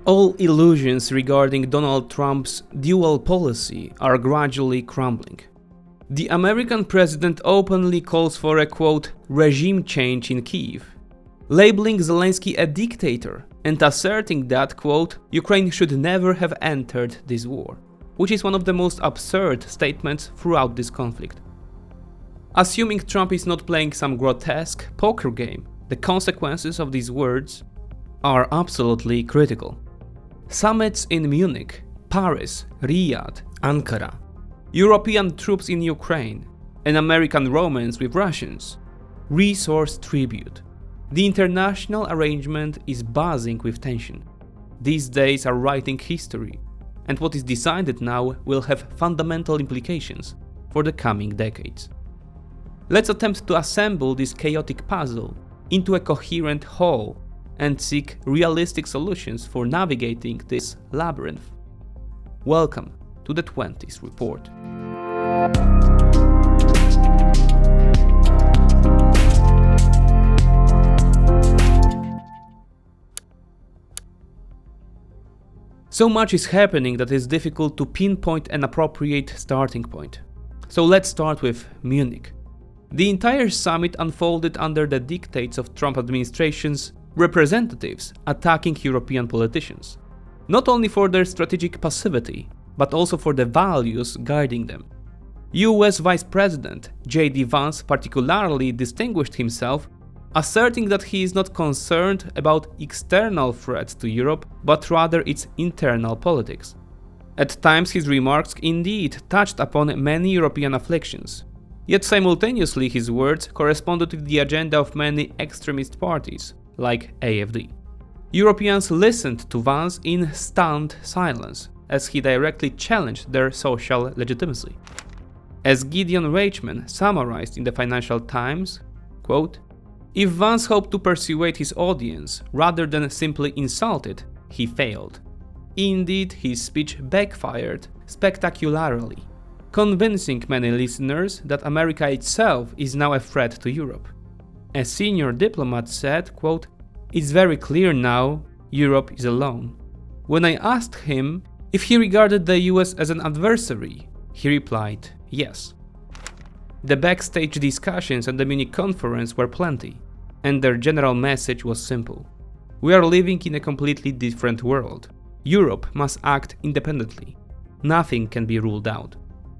All illusions regarding Donald Trump's dual policy are gradually crumbling. The American president openly calls for a quote, regime change in Kyiv, labeling Zelensky a dictator and asserting that quote, Ukraine should never have entered this war, which is one of the most absurd statements throughout this conflict. Assuming Trump is not playing some grotesque poker game, the consequences of these words are absolutely critical. Summits in Munich, Paris, Riyadh, Ankara, European troops in Ukraine, and American romance with Russians, resource tribute. The international arrangement is buzzing with tension. These days are writing history, and what is decided now will have fundamental implications for the coming decades. Let's attempt to assemble this chaotic puzzle into a coherent whole and seek realistic solutions for navigating this labyrinth. Welcome to the 20s Report. So much is happening that it's difficult to pinpoint an appropriate starting point. So let's start with Munich. The entire summit unfolded under the dictates of Trump administration's representatives attacking European politicians, not only for their strategic passivity, but also for the values guiding them. US Vice President J.D. Vance particularly distinguished himself, asserting that he is not concerned about external threats to Europe, but rather its internal politics. At times his remarks indeed touched upon many European afflictions, yet simultaneously his words corresponded with the agenda of many extremist parties, like AfD. Europeans listened to Vance in stunned silence, as he directly challenged their social legitimacy. As Gideon Reichman summarized in the Financial Times, quote, "If Vance hoped to persuade his audience rather than simply insult it, he failed. Indeed, his speech backfired spectacularly, convincing many listeners that America itself is now a threat to Europe." A senior diplomat said, quote, "It's very clear now Europe is alone. When I asked him if he regarded the US as an adversary, he replied, yes." The backstage discussions at the Munich conference were plenty, and their general message was simple. We are living in a completely different world. Europe must act independently. Nothing can be ruled out.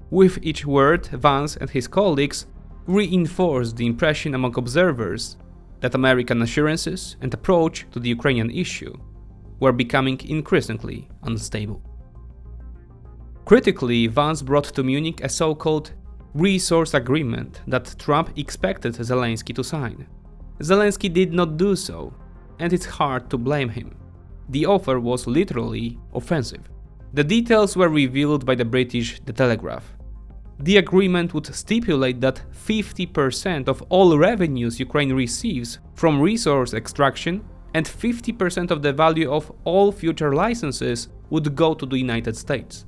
With each word, Vance and his colleagues reinforced the impression among observers that American assurances and approach to the Ukrainian issue were becoming increasingly unstable. Critically, Vance brought to Munich a so-called resource agreement that Trump expected Zelensky to sign. Zelensky did not do so, and it's hard to blame him. The offer was literally offensive. The details were revealed by the British The Telegraph. The agreement would stipulate that 50% of all revenues Ukraine receives from resource extraction and 50% of the value of all future licenses would go to the United States.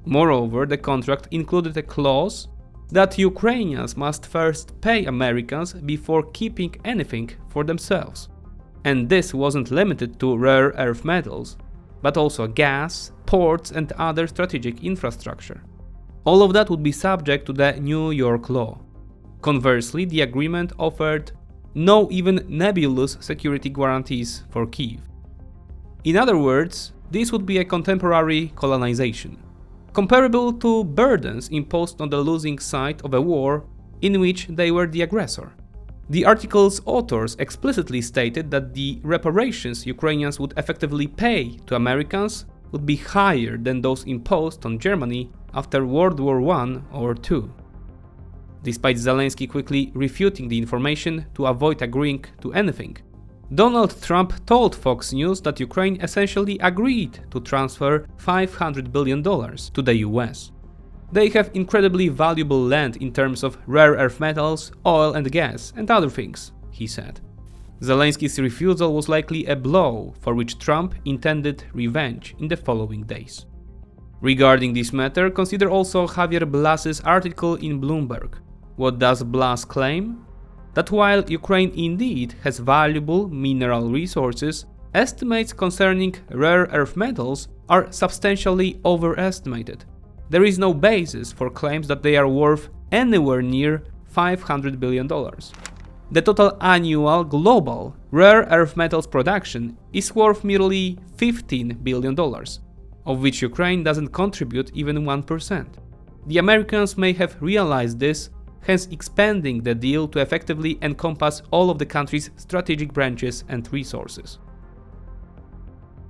Moreover, the contract included a clause that Ukrainians must first pay Americans before keeping anything for themselves. And this wasn't limited to rare earth metals, but also gas, ports, and other strategic infrastructure. All of that would be subject to the New York law. Conversely, the agreement offered no even nebulous security guarantees for Kyiv. In other words, this would be a contemporary colonization, comparable to burdens imposed on the losing side of a war in which they were the aggressor. The article's authors explicitly stated that the reparations Ukrainians would effectively pay to Americans would be higher than those imposed on Germany after World War I or II. Despite Zelensky quickly refuting the information to avoid agreeing to anything, Donald Trump told Fox News that Ukraine essentially agreed to transfer $500 billion to the US. They have incredibly valuable land in terms of rare earth metals, oil and gas, and other things, he said. Zelensky's refusal was likely a blow for which Trump intended revenge in the following days. Regarding this matter, consider also Hubert Walas's article in Bloomberg. What does Walas claim? That while Ukraine indeed has valuable mineral resources, estimates concerning rare earth metals are substantially overestimated. There is no basis for claims that they are worth anywhere near $500 billion. The total annual global rare earth metals production is worth merely $15 billion, of which Ukraine doesn't contribute even 1%. The Americans may have realized this, hence expanding the deal to effectively encompass all of the country's strategic branches and resources.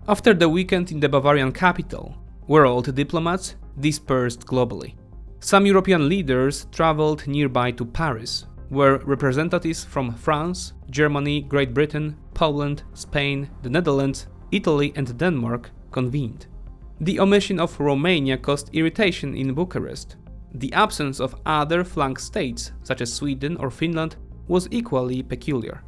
After the weekend in the Bavarian capital, world diplomats dispersed globally. Some European leaders traveled nearby to Paris, where representatives from France, Germany, Great Britain, Poland, Spain, the Netherlands, Italy and Denmark convened. The omission of Romania caused irritation in Bucharest. The absence of other flank states, such as Sweden or Finland, was equally peculiar.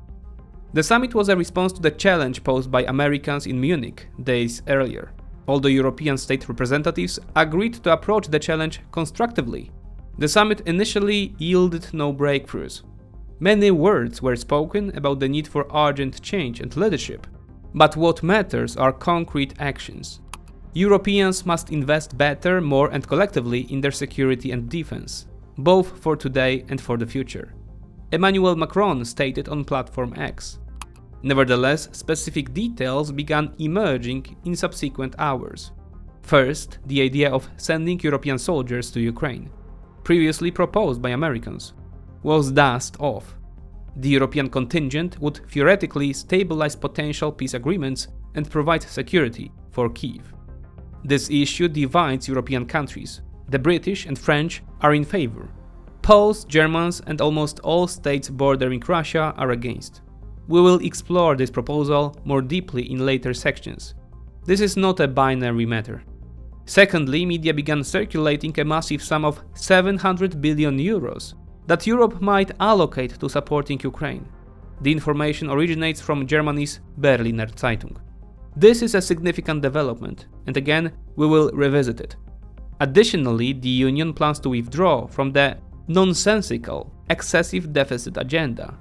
The summit was a response to the challenge posed by Americans in Munich days earlier. All the European state representatives agreed to approach the challenge constructively. The summit initially yielded no breakthroughs. Many words were spoken about the need for urgent change and leadership, but what matters are concrete actions. Europeans must invest better, more and collectively in their security and defense, both for today and for the future. Emmanuel Macron stated on Platform X. Nevertheless, specific details began emerging in subsequent hours. First, the idea of sending European soldiers to Ukraine, previously proposed by Americans, was dusted off. The European contingent would theoretically stabilize potential peace agreements and provide security for Kyiv. This issue divides European countries. The British and French are in favor. Poles, Germans, and almost all states bordering Russia are against. We will explore this proposal more deeply in later sections. This is not a binary matter. Secondly, media began circulating a massive sum of 700 billion euros that Europe might allocate to supporting Ukraine. The information originates from Germany's Berliner Zeitung. This is a significant development, and again, we will revisit it. Additionally, the Union plans to withdraw from the nonsensical, excessive deficit agenda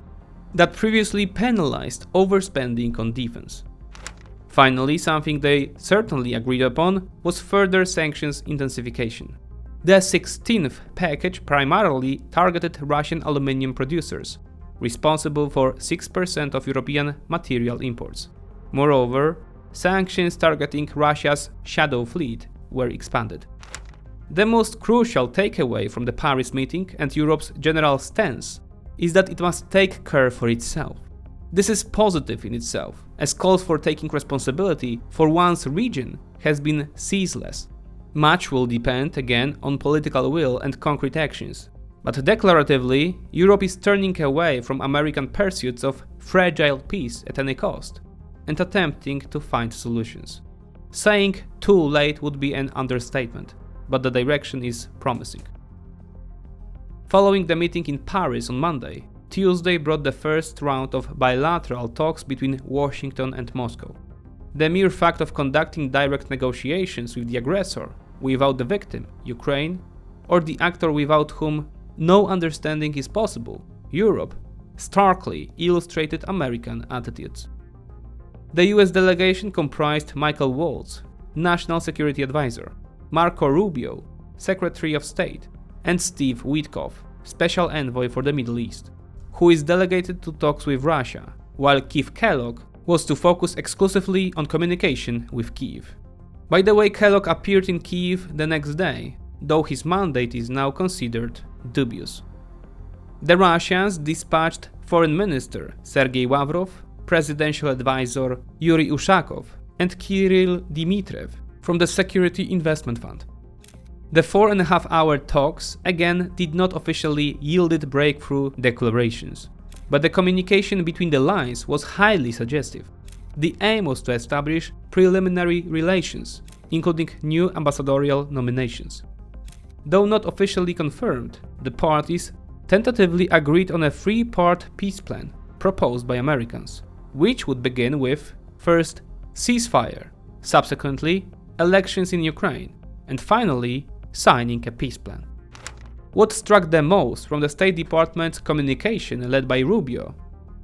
that previously penalized overspending on defense. Finally, something they certainly agreed upon was further sanctions intensification. The 16th package primarily targeted Russian aluminium producers, responsible for 6% of European material imports. Moreover, sanctions targeting Russia's shadow fleet were expanded. The most crucial takeaway from the Paris meeting and Europe's general stance is that it must take care for itself. This is positive in itself, as calls for taking responsibility for one's region has been ceaseless. Much will depend again on political will and concrete actions. But declaratively, Europe is turning away from American pursuits of fragile peace at any cost and attempting to find solutions. Saying too late would be an understatement, but the direction is promising. Following the meeting in Paris on Monday, Tuesday brought the first round of bilateral talks between Washington and Moscow. The mere fact of conducting direct negotiations with the aggressor without the victim, Ukraine, or the actor without whom no understanding is possible, Europe, starkly illustrated American attitudes. The US delegation comprised Michael Waltz, National Security Advisor, Marco Rubio, Secretary of State, and Steve Witkoff, Special Envoy for the Middle East, who is delegated to talks with Russia, while Keith Kellogg was to focus exclusively on communication with Kyiv. By the way, Kellogg appeared in Kyiv the next day, though his mandate is now considered dubious. The Russians dispatched Foreign Minister Sergei Lavrov, Presidential Advisor Yuri Ushakov, and Kirill Dmitriev from the Security Investment Fund. The 4.5-hour talks again did not officially yield breakthrough declarations, but the communication between the lines was highly suggestive. The aim was to establish preliminary relations, including new ambassadorial nominations. Though not officially confirmed, the parties tentatively agreed on a three-part peace plan proposed by Americans, which would begin with, first, ceasefire, subsequently, elections in Ukraine, and finally, signing a peace plan. What struck them most from the State Department's communication led by Rubio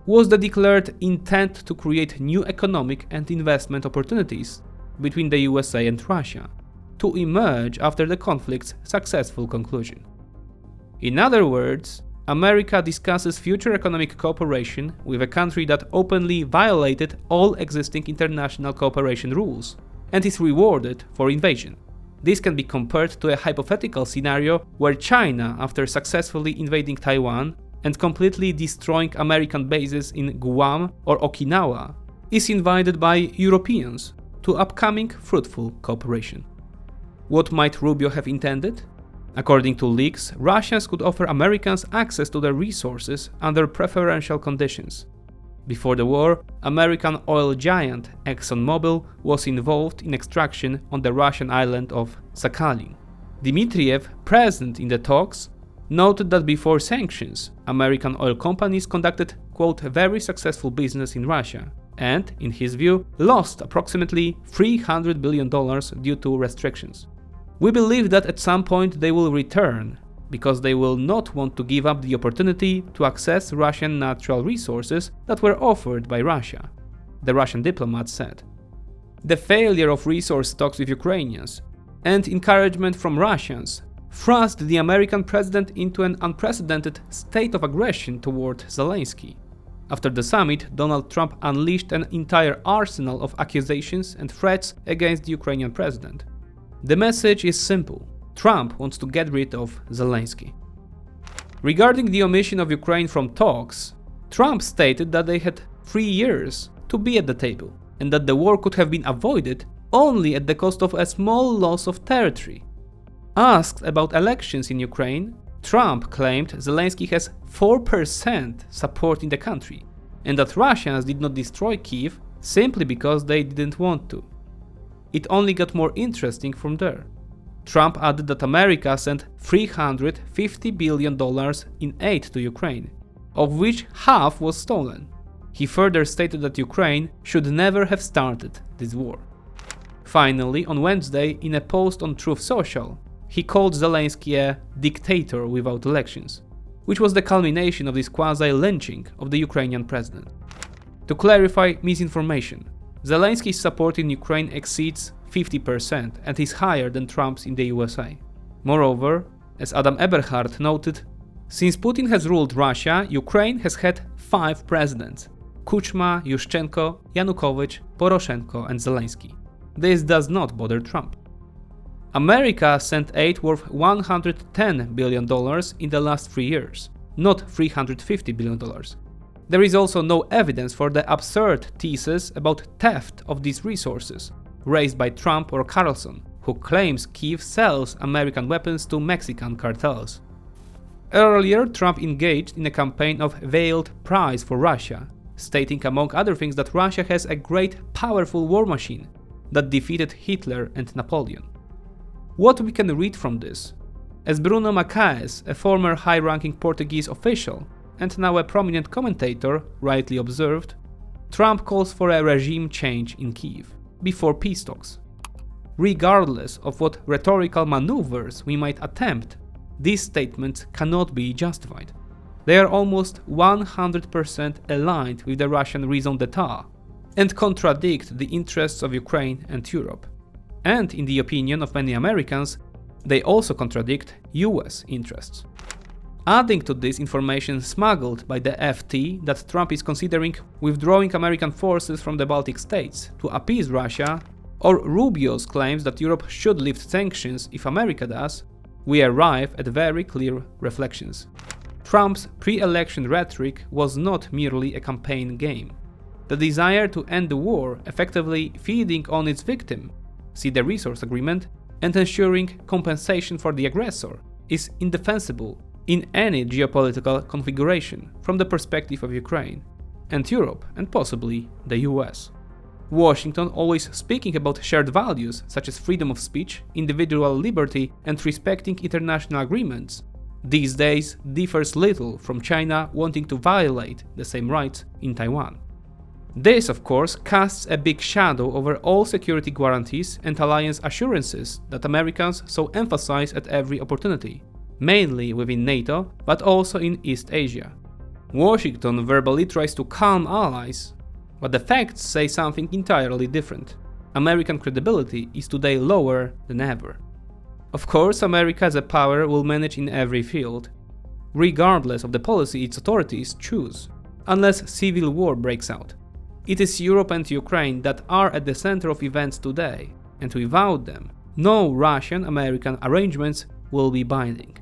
was the declared intent to create new economic and investment opportunities between the USA and Russia to emerge after the conflict's successful conclusion. In other words, America discusses future economic cooperation with a country that openly violated all existing international cooperation rules and is rewarded for invasion. This can be compared to a hypothetical scenario where China, after successfully invading Taiwan and completely destroying American bases in Guam or Okinawa, is invited by Europeans to upcoming fruitful cooperation. What might Rubio have intended? According to leaks, Russians could offer Americans access to their resources under preferential conditions. Before the war, American oil giant ExxonMobil was involved in extraction on the Russian island of Sakhalin. Dmitriev, present in the talks, noted that before sanctions, American oil companies conducted, quote, very successful business in Russia and, in his view, lost approximately $300 billion due to restrictions. We believe that at some point they will return, because they will not want to give up the opportunity to access Russian natural resources that were offered by Russia, the Russian diplomat said. The failure of resource talks with Ukrainians and encouragement from Russians thrust the American president into an unprecedented state of aggression toward Zelensky. After the summit, Donald Trump unleashed an entire arsenal of accusations and threats against the Ukrainian president. The message is simple. Trump wants to get rid of Zelensky. Regarding the omission of Ukraine from talks, Trump stated that they had 3 years to be at the table and that the war could have been avoided only at the cost of a small loss of territory. Asked about elections in Ukraine, Trump claimed Zelensky has 4% support in the country and that Russians did not destroy Kyiv simply because they didn't want to. It only got more interesting from there. Trump added that America sent $350 billion in aid to Ukraine, of which half was stolen. He further stated that Ukraine should never have started this war. Finally, on Wednesday, in a post on Truth Social, he called Zelensky a dictator without elections, which was the culmination of this quasi-lynching of the Ukrainian president. To clarify misinformation, Zelensky's support in Ukraine exceeds 50% and is higher than Trump's in the USA. Moreover, as Adam Eberhard noted, since Putin has ruled Russia, Ukraine has had 5 presidents: Kuchma, Yushchenko, Yanukovych, Poroshenko and Zelensky. This does not bother Trump. America sent aid worth $110 billion in the last 3 years, not $350 billion. There is also no evidence for the absurd thesis about theft of these resources, raised by Trump or Carlson, who claims Kyiv sells American weapons to Mexican cartels. Earlier, Trump engaged in a campaign of veiled praise for Russia, stating among other things that Russia has a great, powerful war machine that defeated Hitler and Napoleon. What we can read from this? As Bruno Macaes, a former high-ranking Portuguese official and now a prominent commentator, rightly observed, Trump calls for a regime change in Kyiv before peace talks. Regardless of what rhetorical maneuvers we might attempt, these statements cannot be justified. They are almost 100% aligned with the Russian raison d'etat and contradict the interests of Ukraine and Europe. And in the opinion of many Americans, they also contradict US interests. Adding to this information smuggled by the FT that Trump is considering withdrawing American forces from the Baltic states to appease Russia, or Rubio's claims that Europe should lift sanctions if America does, we arrive at very clear reflections. Trump's pre-election rhetoric was not merely a campaign game. The desire to end the war effectively feeding on its victim, see the resource agreement, and ensuring compensation for the aggressor is indefensible in any geopolitical configuration from the perspective of Ukraine, and Europe, and possibly the US. Washington, always speaking about shared values such as freedom of speech, individual liberty, and respecting international agreements, these days differs little from China wanting to violate the same rights in Taiwan. This, of course, casts a big shadow over all security guarantees and alliance assurances that Americans so emphasize at every opportunity, mainly within NATO, but also in East Asia. Washington verbally tries to calm allies, but the facts say something entirely different. American credibility is today lower than ever. Of course, America as a power will manage in every field, regardless of the policy its authorities choose, unless civil war breaks out. It is Europe and Ukraine that are at the center of events today, and without them, no Russian-American arrangements will be binding.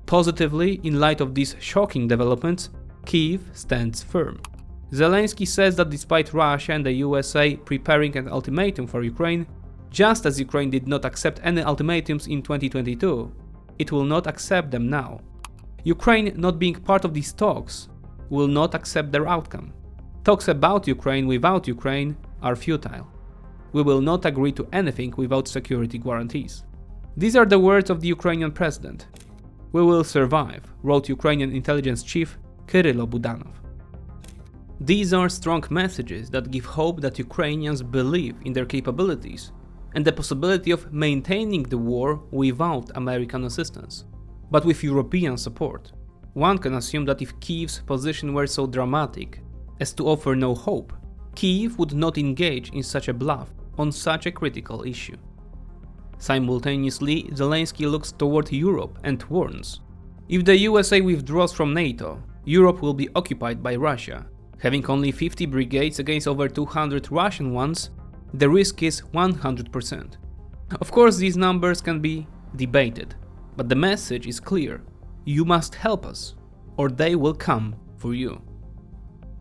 Positively, in light of these shocking developments, Kyiv stands firm. Zelensky says that despite Russia and the USA preparing an ultimatum for Ukraine, just as Ukraine did not accept any ultimatums in 2022, it will not accept them now. Ukraine, not being part of these talks, will not accept their outcome. Talks about Ukraine without Ukraine are futile. We will not agree to anything without security guarantees. These are the words of the Ukrainian president. We will survive, wrote Ukrainian intelligence chief Kyrylo Budanov. These are strong messages that give hope that Ukrainians believe in their capabilities and the possibility of maintaining the war without American assistance, but with European support. One can assume that if Kyiv's position were so dramatic as to offer no hope, Kyiv would not engage in such a bluff on such a critical issue. Simultaneously, Zelensky looks toward Europe and warns, if the USA withdraws from NATO, Europe will be occupied by Russia. Having only 50 brigades against over 200 Russian ones, the risk is 100%. Of course, these numbers can be debated, but the message is clear: you must help us, or they will come for you.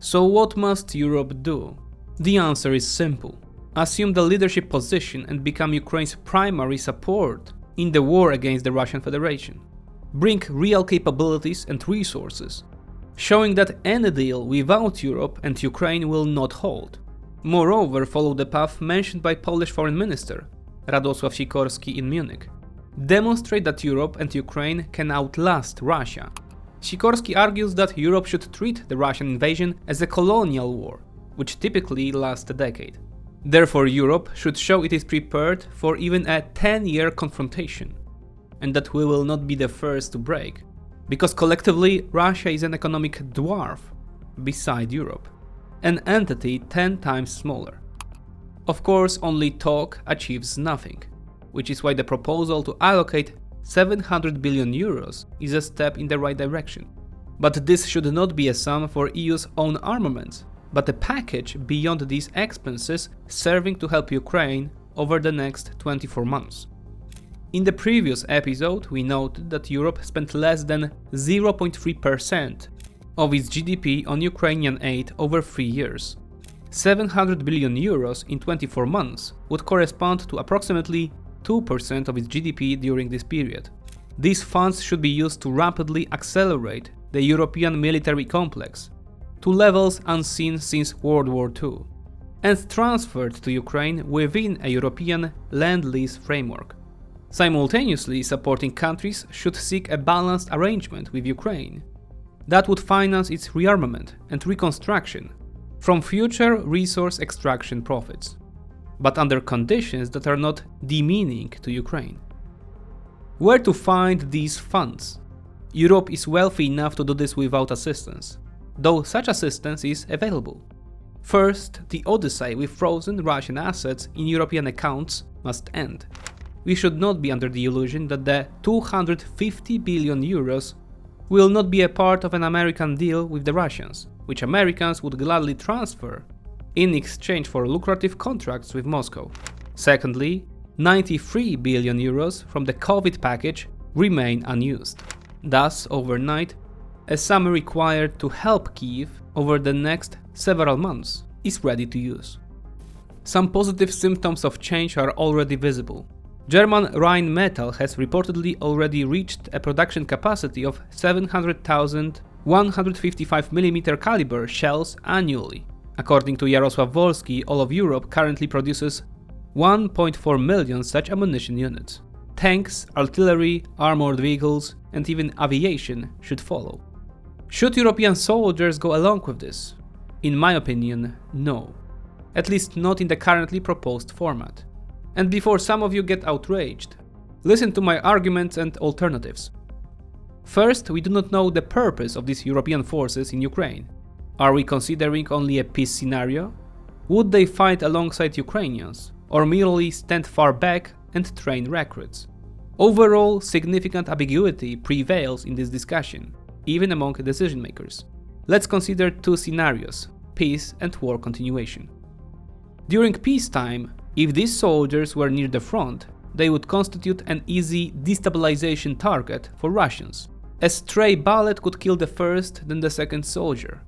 So what must Europe do? The answer is simple. Assume the leadership position and become Ukraine's primary support in the war against the Russian Federation. Bring real capabilities and resources, showing that any deal without Europe and Ukraine will not hold. Moreover, follow the path mentioned by Polish Foreign Minister Radosław Sikorski in Munich. Demonstrate that Europe and Ukraine can outlast Russia. Sikorski argues that Europe should treat the Russian invasion as a colonial war, which typically lasts a decade. Therefore, Europe should show it is prepared for even a 10-year confrontation, and that we will not be the first to break, because collectively Russia is an economic dwarf beside Europe, an entity 10 times smaller. Of course, only talk achieves nothing, which is why the proposal to allocate 700 billion euros is a step in the right direction. But this should not be a sum for EU's own armaments, but a package beyond these expenses serving to help Ukraine over the next 24 months. In the previous episode, we noted that Europe spent less than 0.3% of its GDP on Ukrainian aid over 3 years. 700 billion euros in 24 months would correspond to approximately 2% of its GDP during this period. These funds should be used to rapidly accelerate the European military complex to levels unseen since World War II, and transferred to Ukraine within a European Lend-Lease framework. Simultaneously, supporting countries should seek a balanced arrangement with Ukraine that would finance its rearmament and reconstruction from future resource extraction profits, but under conditions that are not demeaning to Ukraine. Where to find these funds? Europe is wealthy enough to do this without assistance, though such assistance is available. First, the odyssey with frozen Russian assets in European accounts must end. We should not be under the illusion that the 250 billion euros will not be a part of an American deal with the Russians, which Americans would gladly transfer in exchange for lucrative contracts with Moscow. Secondly, 93 billion euros from the COVID package remain unused. Thus, overnight, a sum required to help Kyiv over the next several months is ready to use. Some positive symptoms of change are already visible. German Rheinmetall has reportedly already reached a production capacity of 700,000 155mm caliber shells annually. According to Jarosław Wolski, all of Europe currently produces 1.4 million such ammunition units. Tanks, artillery, armored vehicles, and even aviation should follow. Should European soldiers go along with this? In my opinion, no. At least not in the currently proposed format. And before some of you get outraged, listen to my arguments and alternatives. First, we do not know the purpose of these European forces in Ukraine. Are we considering only a peace scenario? Would they fight alongside Ukrainians, or merely stand far back and train recruits? Overall, significant ambiguity prevails in this discussion, even among decision makers. Let's consider two scenarios: peace and war continuation. During peacetime, if these soldiers were near the front, they would constitute an easy destabilization target for Russians. A stray bullet could kill the first, then the second soldier.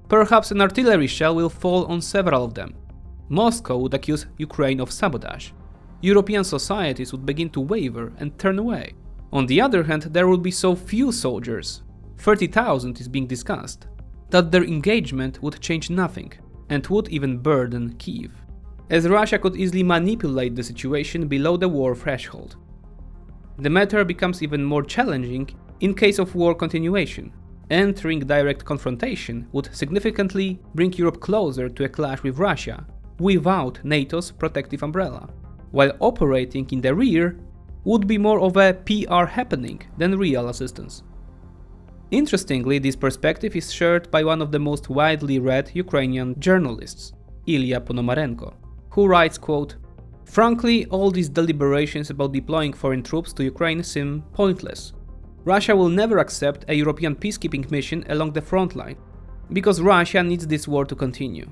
Perhaps an artillery shell will fall on several of them. Moscow would accuse Ukraine of sabotage. European societies would begin to waver and turn away. On the other hand, there would be so few soldiers, 30,000 is being discussed, that their engagement would change nothing and would even burden Kyiv, as Russia could easily manipulate the situation below the war threshold. The matter becomes even more challenging in case of war continuation. Entering direct confrontation would significantly bring Europe closer to a clash with Russia without NATO's protective umbrella, while operating in the rear would be more of a PR happening than real assistance. Interestingly, this perspective is shared by one of the most widely read Ukrainian journalists, Ilya Ponomarenko, who writes, quote, "Frankly, all these deliberations about deploying foreign troops to Ukraine seem pointless. Russia will never accept a European peacekeeping mission along the front line, because Russia needs this war to continue.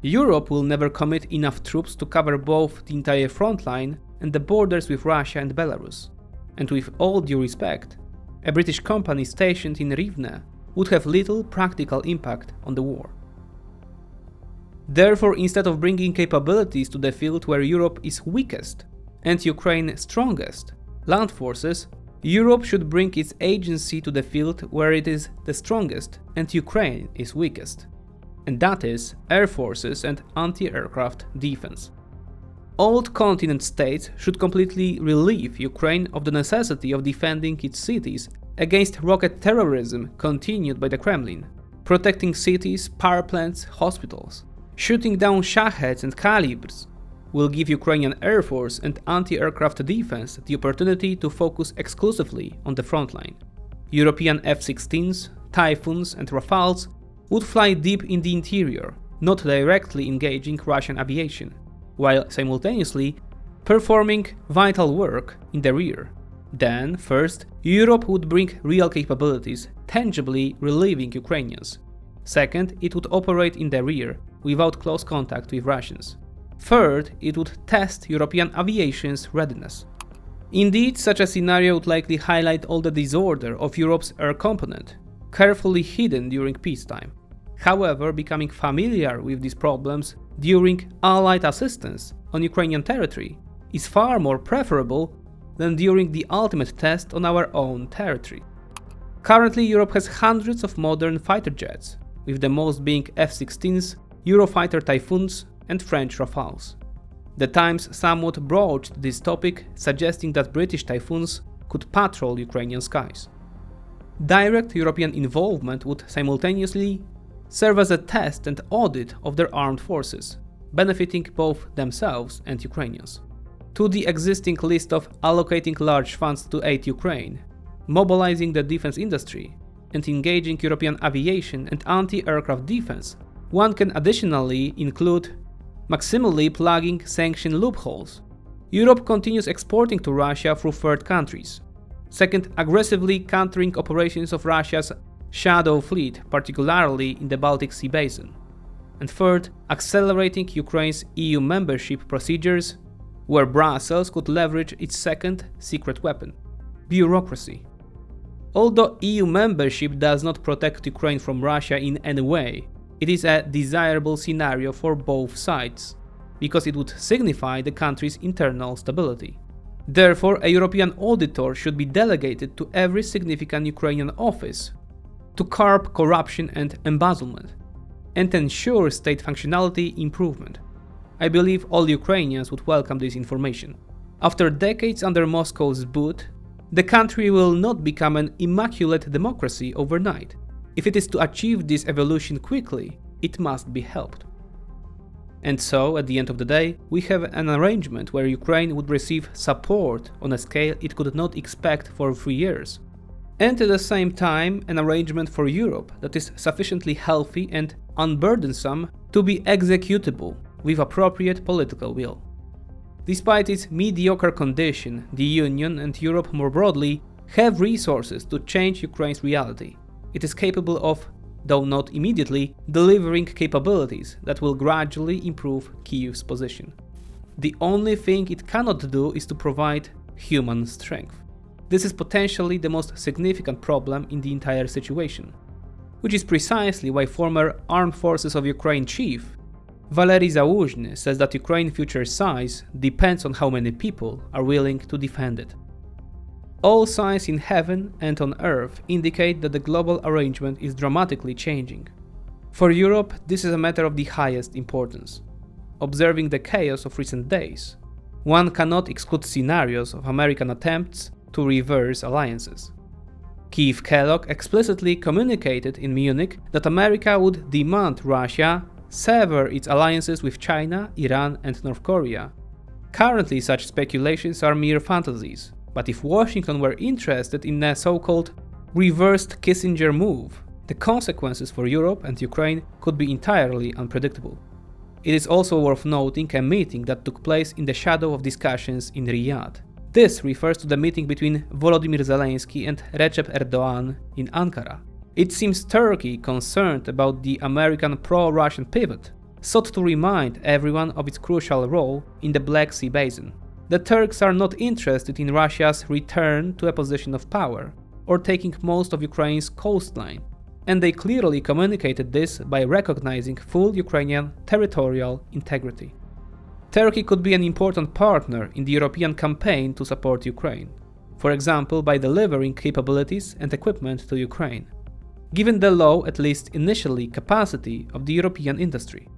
Europe will never commit enough troops to cover both the entire front line and the borders with Russia and Belarus. And with all due respect, a British company stationed in Rivne would have little practical impact on the war. Therefore, instead of bringing capabilities to the field where Europe is weakest and Ukraine strongest, land forces, Europe should bring its agency to the field where it is the strongest and Ukraine is weakest, and that is air forces and anti-aircraft defense. Old continent states should completely relieve Ukraine of the necessity of defending its cities against rocket terrorism continued by the Kremlin, protecting cities, power plants, hospitals. Shooting down Shaheds and Kalibrs will give Ukrainian Air Force and anti-aircraft defense the opportunity to focus exclusively on the front line. European F-16s, Typhoons and Rafales would fly deep in the interior, not directly engaging Russian aviation, while simultaneously performing vital work in the rear. Then, first, Europe would bring real capabilities, tangibly relieving Ukrainians. Second, it would operate in the rear, without close contact with Russians. Third, it would test European aviation's readiness. Indeed, such a scenario would likely highlight all the disorder of Europe's air component, carefully hidden during peacetime. However, becoming familiar with these problems during Allied assistance on Ukrainian territory is far more preferable than during the ultimate test on our own territory. Currently, Europe has hundreds of modern fighter jets, with the most being F-16s, Eurofighter Typhoons, and French Rafales. The Times somewhat broached this topic, suggesting that British Typhoons could patrol Ukrainian skies. Direct European involvement would simultaneously serve as a test and audit of their armed forces, benefiting both themselves and Ukrainians. To the existing list of allocating large funds to aid Ukraine, mobilizing the defense industry, and engaging European aviation and anti-aircraft defense, one can additionally include maximally plugging sanction loopholes. Europe continues exporting to Russia through third countries. Second, aggressively countering operations of Russia's shadow fleet, particularly in the Baltic Sea basin. And third, accelerating Ukraine's EU membership procedures, where Brussels could leverage its second secret weapon, bureaucracy. Although EU membership does not protect Ukraine from Russia in any way, it is a desirable scenario for both sides, because it would signify the country's internal stability. Therefore, a European auditor should be delegated to every significant Ukrainian office to curb corruption and embezzlement, and ensure state functionality improvement. I believe all Ukrainians would welcome this information. After decades under Moscow's boot, the country will not become an immaculate democracy overnight. If it is to achieve this evolution quickly, it must be helped. And so, at the end of the day, we have an arrangement where Ukraine would receive support on a scale it could not expect for 3 years. and at the same time an arrangement for Europe that is sufficiently healthy and unburdensome to be executable with appropriate political will. Despite its mediocre condition, the Union and Europe more broadly have resources to change Ukraine's reality. It is capable of, though not immediately, delivering capabilities that will gradually improve Kyiv's position. The only thing it cannot do is to provide human strength. This is potentially the most significant problem in the entire situation, which is precisely why former Armed Forces of Ukraine chief Valery Zaluzhny says that Ukraine's future size depends on how many people are willing to defend it. All signs in heaven and on earth indicate that the global arrangement is dramatically changing. For Europe, this is a matter of the highest importance. Observing the chaos of recent days, one cannot exclude scenarios of American attempts to reverse alliances. Keith Kellogg explicitly communicated in Munich that America would demand Russia sever its alliances with China, Iran, and North Korea. Currently, such speculations are mere fantasies, but if Washington were interested in a so-called reversed Kissinger move, the consequences for Europe and Ukraine could be entirely unpredictable. It is also worth noting a meeting that took place in the shadow of discussions in Riyadh. This refers to the meeting between Volodymyr Zelensky and Recep Erdogan in Ankara. It seems Turkey, concerned about the American pro-Russian pivot, sought to remind everyone of its crucial role in the Black Sea basin. The Turks are not interested in Russia's return to a position of power, or taking most of Ukraine's coastline, and they clearly communicated this by recognizing full Ukrainian territorial integrity. Turkey could be an important partner in the European campaign to support Ukraine, for example by delivering capabilities and equipment to Ukraine, given the low, at least initially, capacity of the European industry.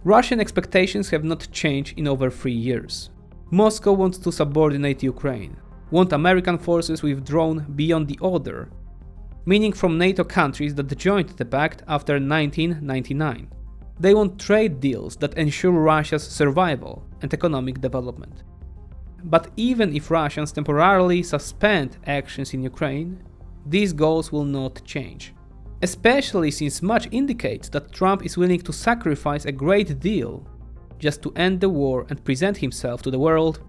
Russian expectations have not changed in over 3 years. Moscow wants to subordinate Ukraine, want American forces withdrawn beyond the order, meaning from NATO countries that joined the pact after 1999. They want trade deals that ensure Russia's survival and economic development. But even if Russians temporarily suspend actions in Ukraine, these goals will not change. Especially since much indicates that Trump is willing to sacrifice a great deal just to end the war and present himself to the world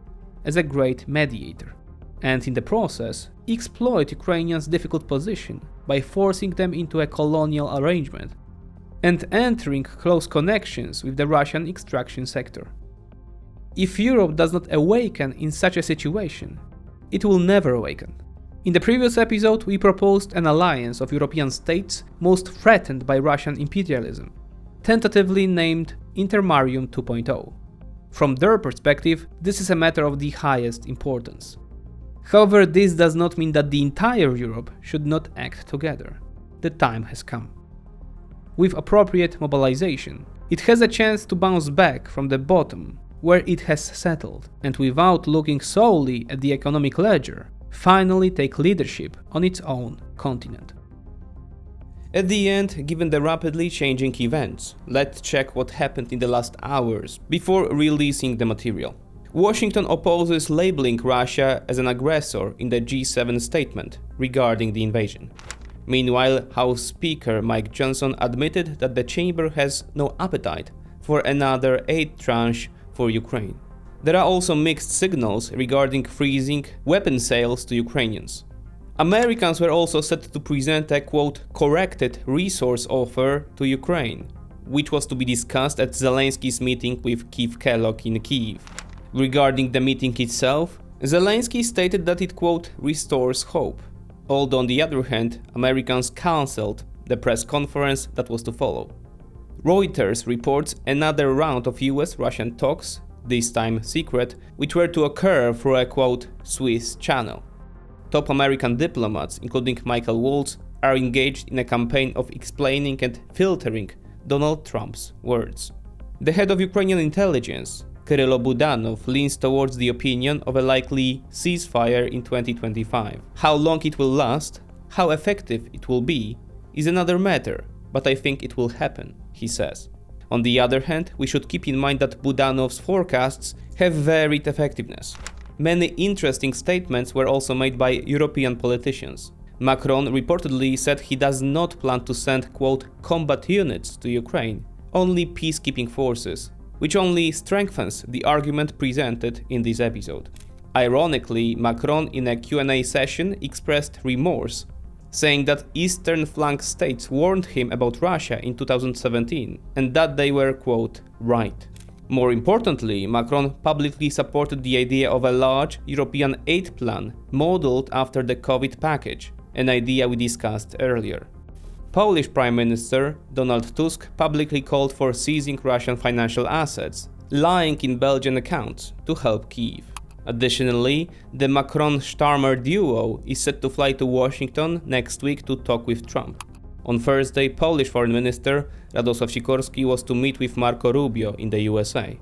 as a great mediator, and in the process exploit Ukrainians' difficult position by forcing them into a colonial arrangement and entering close connections with the Russian extraction sector. If Europe does not awaken in such a situation, it will never awaken. In the previous episode, we proposed an alliance of European states most threatened by Russian imperialism, tentatively named Intermarium 2.0. From their perspective, this is a matter of the highest importance. However, this does not mean that the entire Europe should not act together. The time has come. With appropriate mobilization, it has a chance to bounce back from the bottom where it has settled, and without looking solely at the economic ledger, finally take leadership on its own continent. At the end, given the rapidly changing events, let's check what happened in the last hours before releasing the material. Washington opposes labeling Russia as an aggressor in the G7 statement regarding the invasion. Meanwhile, House Speaker Mike Johnson admitted that the chamber has no appetite for another aid tranche for Ukraine. There are also mixed signals regarding freezing weapon sales to Ukrainians. Americans were also set to present a quote corrected resource offer to Ukraine, which was to be discussed at Zelensky's meeting with Keith Kellogg in Kyiv. Regarding the meeting itself, Zelensky stated that it quote restores hope, although on the other hand, Americans cancelled the press conference that was to follow. Reuters reports another round of US-Russian talks, this time secret, which were to occur through a quote Swiss channel. Top American diplomats, including Michael Waltz, are engaged in a campaign of explaining and filtering Donald Trump's words. The head of Ukrainian intelligence, Kyrylo Budanov, leans towards the opinion of a likely ceasefire in 2025. How long it will last, how effective it will be, is another matter, but I think it will happen, he says. On the other hand, we should keep in mind that Budanov's forecasts have varied effectiveness. Many interesting statements were also made by European politicians. Macron reportedly said he does not plan to send, quote, combat units to Ukraine, only peacekeeping forces, which only strengthens the argument presented in this episode. Ironically, Macron in a Q&A session expressed remorse, saying that Eastern flank states warned him about Russia in 2017 and that they were, quote, right. More importantly, Macron publicly supported the idea of a large European aid plan modeled after the COVID package, an idea we discussed earlier. Polish Prime Minister Donald Tusk publicly called for seizing Russian financial assets, lying in Belgian accounts, to help Kyiv. Additionally, the Macron-Starmer duo is set to fly to Washington next week to talk with Trump. On Thursday, Polish Foreign Minister Radosław Sikorski was to meet with Marco Rubio in the USA.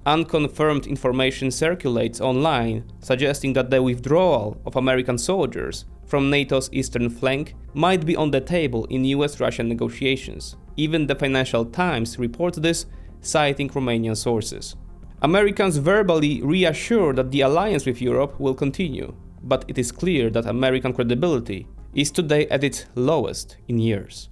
Unconfirmed information circulates online, suggesting that the withdrawal of American soldiers from NATO's eastern flank might be on the table in US-Russian negotiations. Even the Financial Times reports this, citing Romanian sources. Americans verbally reassure that the alliance with Europe will continue, but it is clear that American credibility is today at its lowest in years.